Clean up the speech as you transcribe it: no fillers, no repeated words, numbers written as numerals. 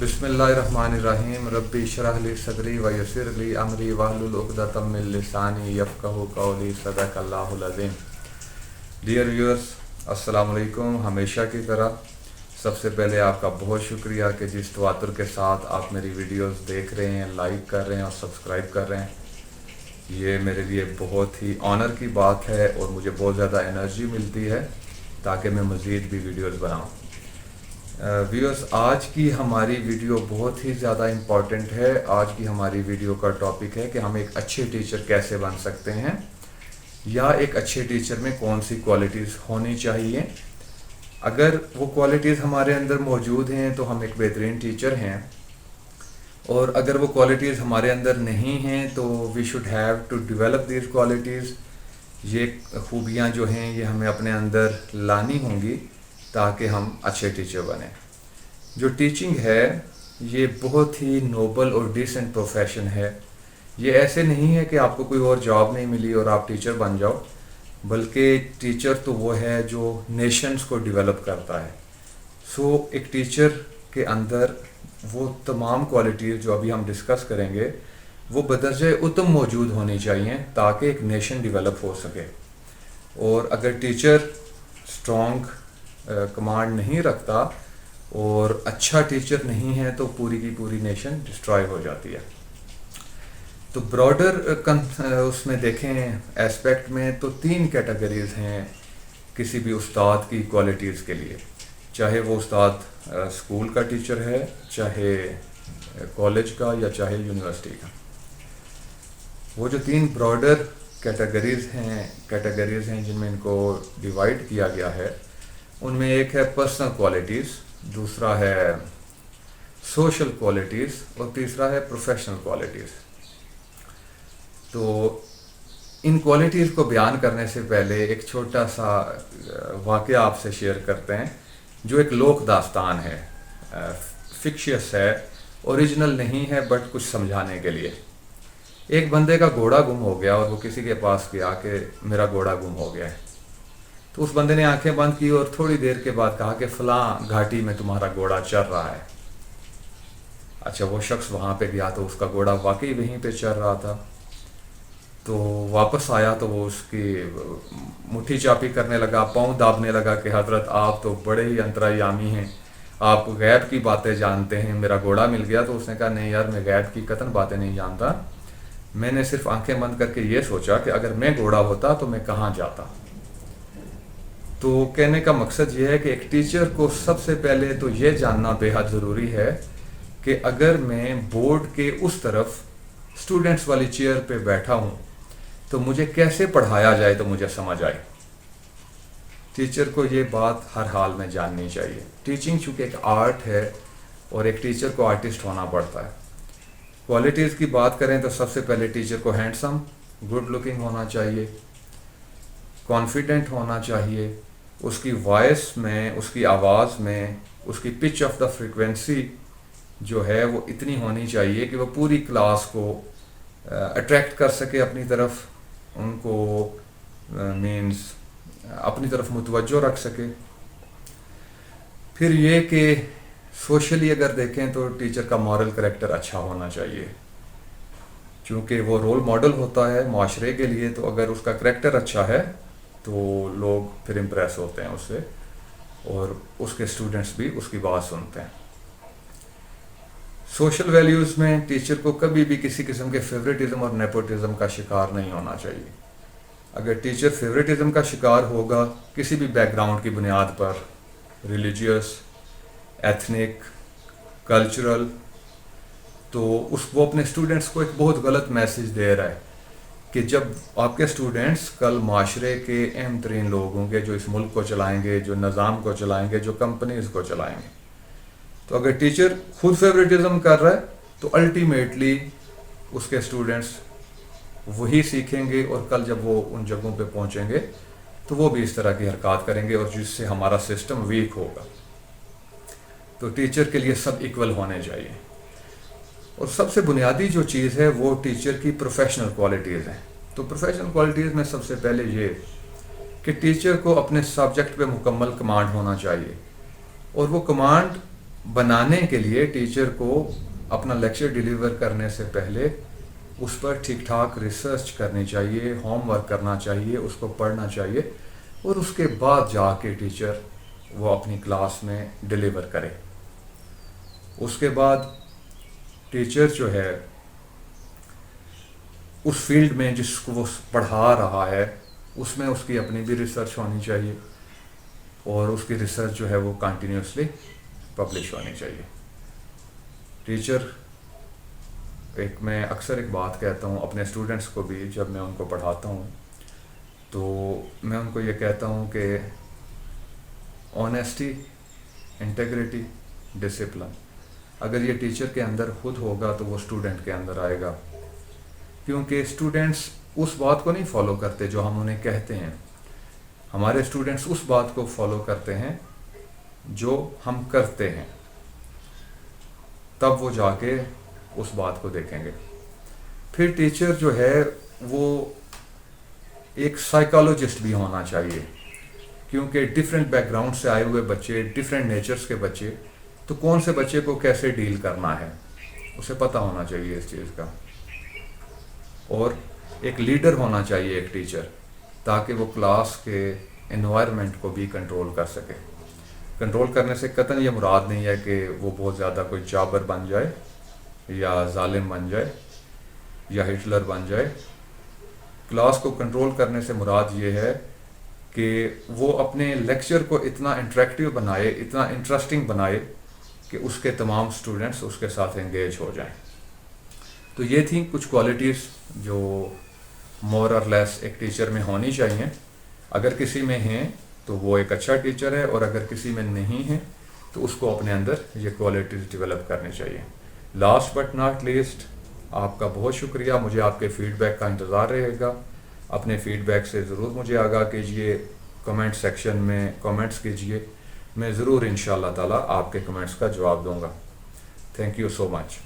बिस्मिल्लाहिर्रहमानिर्रहीम रब्बी इश्रह ली सदरी व यस्सिर ली अमरी वाहलुल उक़दतम मिन लिसानी यफ़क़हू क़ौली सदक़ल्लाहुल अज़ीम। डियर व्यूअर्स, अस्सलाम वालेकुम। हमेशा की तरह सबसे पहले आपका बहुत शुक्रिया कि जिस तवातुर के साथ आप मेरी वीडियोस देख रहे हैं, लाइक कर रहे हैं और सब्सक्राइब कर रहे हैं, ये मेरे लिए बहुत ही ऑनर की बात है और मुझे बहुत ज़्यादा एनर्जी मिलती है ताकि मैं मज़ीद भी वीडियोस बनाऊं। व्यूअर्स, आज की हमारी वीडियो बहुत ही ज़्यादा इम्पॉर्टेंट है। आज की हमारी वीडियो का टॉपिक है कि हम एक अच्छे टीचर कैसे बन सकते हैं या एक अच्छे टीचर में कौन सी क्वालिटीज़ होनी चाहिए। अगर वो क्वालिटीज़ हमारे अंदर मौजूद हैं तो हम एक बेहतरीन टीचर हैं, और अगर वो क्वालिटीज़ हमारे अंदर नहीं हैं तो we should have to develop these qualities. ये खूबियाँ जो हैं ये हमें अपने अंदर लानी होंगी ताकि हम अच्छे टीचर बने। जो टीचिंग है ये बहुत ही नोबल और डिसेंट प्रोफेशन है। ये ऐसे नहीं है कि आपको कोई और जॉब नहीं मिली और आप टीचर बन जाओ, बल्कि टीचर तो वो है जो नेशंस को डेवलप करता है। सो एक टीचर के अंदर वो तमाम क्वालिटीज़ जो अभी हम डिस्कस करेंगे वो बदर्जे उत्तम मौजूद होनी चाहिए ताकि एक नेशन डेवलप हो सके। और अगर टीचर स्ट्रॉन्ग कमांड नहीं रखता और अच्छा टीचर नहीं है तो पूरी की पूरी नेशन डिस्ट्रॉय हो जाती है। तो ब्रॉडर उसमें देखें एस्पेक्ट में तो 3 कैटेगरीज हैं किसी भी उस्ताद की क्वालिटीज़ के लिए, चाहे वो उस्ताद स्कूल का टीचर है, चाहे कॉलेज का या चाहे यूनिवर्सिटी का। वो जो 3 ब्रॉडर कैटेगरीज हैं जिनमें इनको डिवाइड किया गया है, उनमें एक है पर्सनल क्वालिटीज़, दूसरा है सोशल क्वालिटीज़ और तीसरा है प्रोफेशनल क्वालिटीज़। तो इन क्वालिटीज़ को बयान करने से पहले एक छोटा सा वाक़या आपसे शेयर करते हैं जो एक लोक दास्तान है, फिक्शियस है, ओरिजिनल नहीं है, बट कुछ समझाने के लिए। एक बंदे का घोड़ा गुम हो गया और वो किसी के पास गया कि मेरा घोड़ा गुम हो गया है। तो उस बंदे ने आंखें बंद की और थोड़ी देर के बाद कहा कि फलां घाटी में तुम्हारा घोड़ा चल रहा है। अच्छा, वो शख्स वहाँ पे गया तो उसका घोड़ा वाकई वहीं पे चल रहा था। तो वापस आया तो वो उसकी मुट्ठी चापी करने लगा, पाँव दाबने लगा कि हज़रत आप तो बड़े ही अंतर्यामी हैं, आप गैब की बातें जानते हैं, मेरा घोड़ा मिल गया। तो उसने कहा नहीं यार, मैं गैब की कतन बातें नहीं जानता, मैंने सिर्फ आंखें बंद करके ये सोचा कि अगर मैं घोड़ा होता तो मैं कहाँ जाता। तो कहने का मकसद ये है कि एक टीचर को सबसे पहले तो ये जानना बेहद ज़रूरी है कि अगर मैं बोर्ड के उस तरफ स्टूडेंट्स वाली चेयर पे बैठा हूँ तो मुझे कैसे पढ़ाया जाए तो मुझे समझ आए। टीचर को ये बात हर हाल में जाननी चाहिए। टीचिंग चूँकि एक आर्ट है और एक टीचर को आर्टिस्ट होना पड़ता है। क्वालिटीज़ की बात करें तो सबसे पहले टीचर को हैंडसम, गुड लुकिंग होना चाहिए, कॉन्फिडेंट होना चाहिए, उसकी वॉइस में, उसकी आवाज़ में, उसकी पिच ऑफ द फ्रीक्वेंसी जो है वो इतनी होनी चाहिए कि वो पूरी क्लास को अट्रैक्ट कर सके अपनी तरफ, उनको मीन्स अपनी तरफ मुतवज्जो रख सके। फिर ये कि सोशली अगर देखें तो टीचर का मॉरल करैक्टर अच्छा होना चाहिए, क्योंकि वो रोल मॉडल होता है माशरे के लिए। तो अगर उसका करैक्टर अच्छा है तो लोग फिर इम्प्रेस होते हैं उससे और उसके स्टूडेंट्स भी उसकी बात सुनते हैं। सोशल वैल्यूज़ में टीचर को कभी भी किसी किस्म के फेवरेटिज्म और नेपोटिज्म का शिकार नहीं होना चाहिए। अगर टीचर फेवरेटिज्म का शिकार होगा किसी भी बैकग्राउंड की बुनियाद पर, रिलीजियस, एथनिक, कल्चरल, तो वो अपने स्टूडेंट्स को एक बहुत गलत मैसेज दे रहा है कि जब आपके स्टूडेंट्स कल माशरे के अहम तरीन लोग होंगे जो इस मुल्क को चलाएंगे, जो निज़ाम को चलाएंगे, जो कंपनीज़ को चलाएंगे। तो अगर टीचर खुद फेवरेटिज्म कर रहा है तो अल्टीमेटली उसके स्टूडेंट्स वही सीखेंगे और कल जब वो उन जगहों पे पहुंचेंगे तो वो भी इस तरह की हरकत करेंगे और जिससे हमारा सिस्टम वीक होगा। तो टीचर के लिए सब इक्वल होने चाहिए। और सबसे बुनियादी जो चीज़ है वो टीचर की प्रोफेशनल क्वालिटीज़ हैं। तो प्रोफेशनल क्वालिटीज़ में सबसे पहले ये कि टीचर को अपने सब्जेक्ट पे मुकम्मल कमांड होना चाहिए, और वो कमांड بنانے کے لیے ٹیچر کو اپنا لیکچر ڈیلیور کرنے سے پہلے اس پر ٹھیک ٹھاک ریسرچ کرنی چاہیے، ہوم ورک کرنا چاہیے، اس کو پڑھنا چاہیے، اور اس کے بعد جا کے ٹیچر وہ اپنی کلاس میں ڈیلیور کرے۔ اس کے بعد ٹیچر جو ہے اس فیلڈ میں جس کو وہ پڑھا رہا ہے اس میں اس کی اپنی بھی ریسرچ ہونی چاہیے، اور اس کی ریسرچ جو ہے وہ کنٹینیوسلی پبلش ہونی چاہیے۔ ٹیچر میں اکثر ایک بات کہتا ہوں اپنے اسٹوڈنٹس کو بھی، جب میں ان کو پڑھاتا ہوں تو میں ان کو یہ کہتا ہوں کہ آنیسٹی، انٹیگریٹی، ڈسپلن اگر یہ ٹیچر کے اندر خود ہوگا تو وہ اسٹوڈنٹ کے اندر آئے گا، کیونکہ اسٹوڈنٹس اس بات کو نہیں فالو کرتے جو ہم انہیں کہتے ہیں، ہمارے اسٹوڈنٹس اس بات کو فالو کرتے ہیں جو ہم کرتے ہیں، تب وہ جا کے اس بات کو دیکھیں گے۔ پھر ٹیچر جو ہے وہ ایک سائیکالوجسٹ بھی ہونا چاہیے، کیونکہ ڈفرینٹ بیک گراؤنڈ سے آئے ہوئے بچے، ڈفرینٹ نیچرز کے بچے، تو کون سے بچے کو کیسے ڈیل کرنا ہے اسے پتہ ہونا چاہیے اس چیز کا۔ اور ایک لیڈر ہونا چاہیے ایک ٹیچر، تاکہ وہ کلاس کے انوائرمنٹ کو بھی کنٹرول کر سکے۔ کنٹرول کرنے سے قطعاً یہ مراد نہیں ہے کہ وہ بہت زیادہ کوئی جابر بن جائے یا ظالم بن جائے یا ہٹلر بن جائے۔ کلاس کو کنٹرول کرنے سے مراد یہ ہے کہ وہ اپنے لیکچر کو اتنا انٹریکٹیو بنائے، اتنا انٹرسٹنگ بنائے کہ اس کے تمام اسٹوڈنٹس اس کے ساتھ انگیج ہو جائیں۔ تو یہ تھیں کچھ کوالٹیز جو مور اور لیس ایک ٹیچر میں ہونی چاہیے۔ اگر کسی میں ہیں تو وہ ایک اچھا ٹیچر ہے، اور اگر کسی میں نہیں ہے تو اس کو اپنے اندر یہ کوالٹیز ڈیولپ کرنی چاہیے۔ لاسٹ بٹ ناٹ لیسٹ، آپ کا بہت شکریہ، مجھے آپ کے فیڈ بیک کا انتظار رہے گا۔ اپنے فیڈ بیک سے ضرور مجھے آگاہ کیجیے، کمنٹ سیکشن میں کمنٹس کیجیے، میں ضرور انشاءاللہ تعالیٰ آپ کے کمنٹس کا جواب دوں گا۔ Thank you so much.